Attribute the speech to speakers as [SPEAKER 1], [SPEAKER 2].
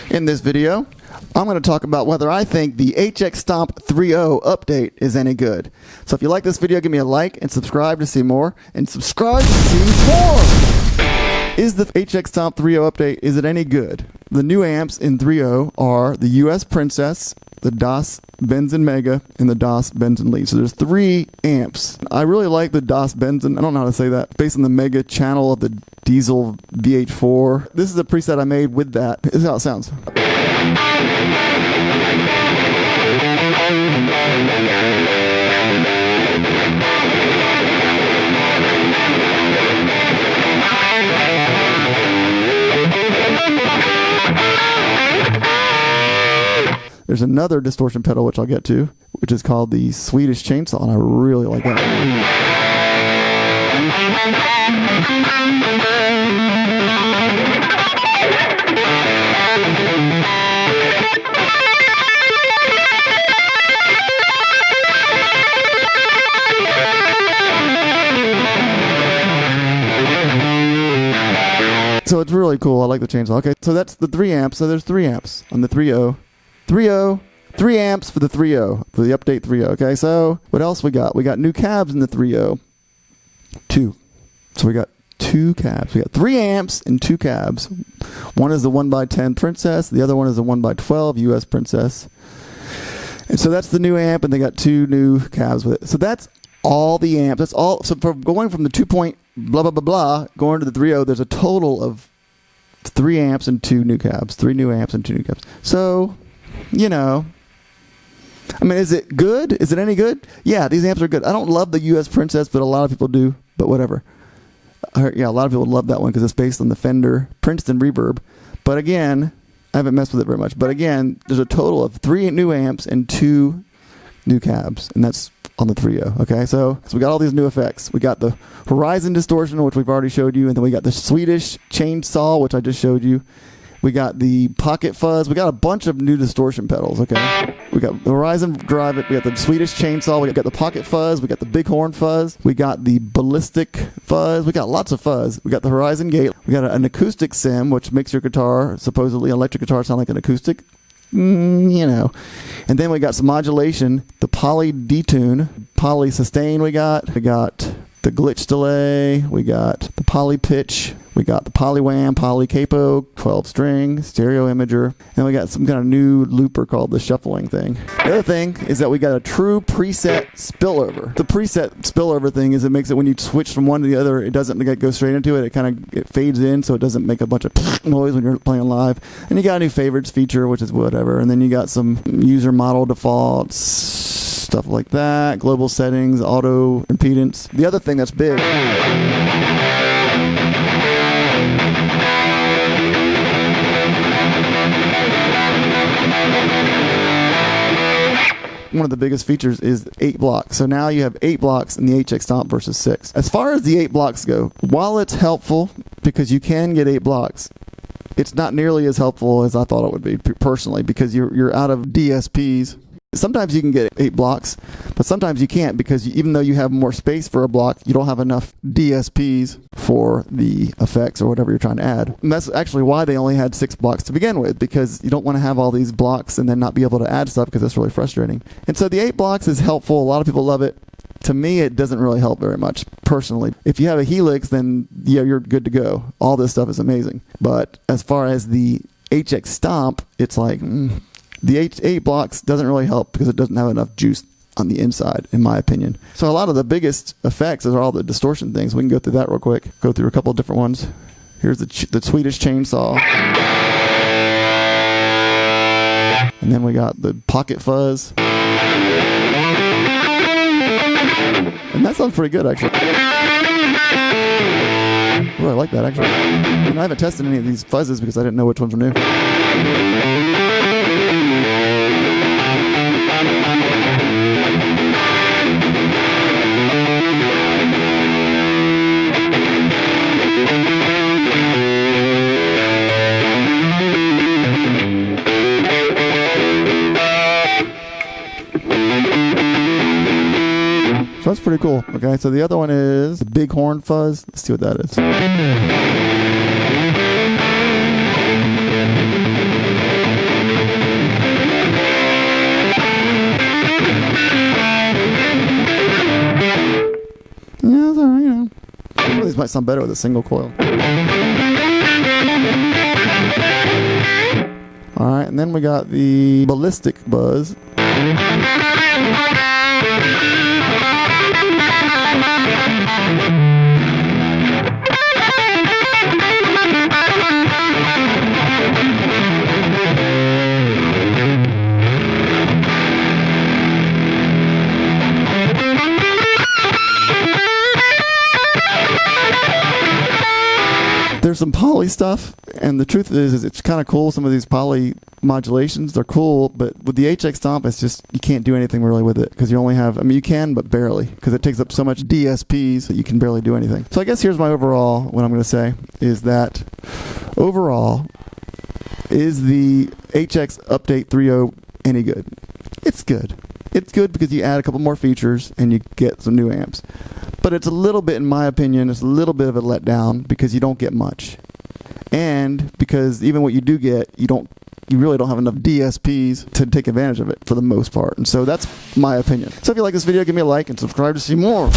[SPEAKER 1] In this video, I'm going to talk about whether I think the HX Stomp 3.0 update is any good. So if you like this video, give me a like and subscribe to see more. And subscribe to see more! Is the HX Stomp 3.0 update, is it any good? The new amps in 3.0 are the US Princess, the DAS Benson Mega, and the DAS Benson Lead. So there's 3 amps. I really like the DAS Benson. I don't know how to say that. Based on the Mega channel of the Diesel VH4. This is a preset I made with that. This is how it sounds. There's another distortion pedal which I'll get to, which is called the Swedish Chainsaw, and I really like that. So it's really cool. I like the chainsaw. Okay, so that's the 3 amps. So there's 3 amps on the 3.0. 3.0, 3 amps for the 3.0, for the update 3.0. Okay, so what else we got? We got new cabs in the 3.0. 2. So we got 2 cabs. We got 3 amps and 2 cabs. One is the 1x10 Princess. The other one is the 1x12 US Princess. And so that's the new amp, and they got 2 new cabs with it. So that's all the amps. That's all. So for going from the 2 point blah, blah, blah, blah, going to the 3.0, there's a total of 3 amps and 2 new cabs. 3 new amps and 2 new cabs. So, you know, I mean, is it good? Is it any good? Yeah, these amps are good. I don't love the US Princess, but a lot of people do. But whatever. Yeah, a lot of people love that one because it's based on the Fender Princeton Reverb. But again, I haven't messed with it very much. But again, there's a total of 3 new amps and 2 new cabs, and that's on the 3.0. Okay, so we got all these new effects. We got the Horizon Distortion, which we've already showed you, and then we got the Swedish Chainsaw, which I just showed you. We got the Pocket Fuzz. We got a bunch of new distortion pedals, okay? We got the Horizon Drive It. We got the Swedish Chainsaw. We got the Pocket Fuzz. We got the Big Horn Fuzz. We got the Ballistic Fuzz. We got lots of fuzz. We got the Horizon Gate. We got an acoustic sim, which makes your guitar, supposedly electric guitar, sound like an acoustic. You know. And then we got some modulation. The Poly Detune. Poly Sustain we got. We got the Glitch Delay. We got the Poly Pitch. We got the Poly Wham, Poly Capo, 12 string, stereo imager, and we got some kind of new looper called the shuffling thing. The other thing is that we got a true preset spillover. The preset spillover thing is it makes it when you switch from one to the other, it doesn't go straight into it. It fades in, so it doesn't make a bunch of noise when you're playing live. And you got a new favorites feature, which is whatever. And then you got some user model defaults, stuff like that, global settings, auto impedance. The other thing that's big. One of the biggest features is 8 blocks. So now you have 8 blocks in the HX Stomp versus 6. As far as the 8 blocks go, while it's helpful because you can get 8 blocks, it's not nearly as helpful as I thought it would be personally because you're out of DSPs. Sometimes you can get 8 blocks, but sometimes you can't because even though you have more space for a block, you don't have enough DSPs for the effects or whatever you're trying to add. And that's actually why they only had 6 blocks to begin with, because you don't want to have all these blocks and then not be able to add stuff because that's really frustrating. And so the 8 blocks is helpful. A lot of people love it. To me, it doesn't really help very much, personally. If you have a Helix, then yeah, you're good to go. All this stuff is amazing. But as far as the HX Stomp, it's like... The 8 blocks doesn't really help because it doesn't have enough juice on the inside, in my opinion. So a lot of the biggest effects are all the distortion things. We can go through that real quick. Go through a couple of different ones. Here's the Swedish Chainsaw. And then we got the Pocket Fuzz. And that sounds pretty good, actually. Oh, I like that, actually. And I haven't tested any of these fuzzes because I didn't know which ones were new. So that's pretty cool. Okay, so the other one is the Big Horn Fuzz. Let's see what that is. might sound better with a single coil. Alright, and then we got the ballistic buzz. There's some poly stuff, and the truth is it's kind of cool. Some of these poly modulations, they're cool, but with the HX Stomp, it's just, you can't do anything really with it, because you only have, I mean, you can, but barely, because it takes up so much DSPs that you can barely do anything. So I guess here's my overall, what I'm going to say, is that overall, is the HX Update 3.0 any good? It's good. It's good because you add a couple more features and you get some new amps. But it's a little bit, in my opinion, it's a little bit of a letdown because you don't get much. And because even what you do get, you really don't have enough DSPs to take advantage of it for the most part. And so that's my opinion. So if you like this video, give me a like and subscribe to see more.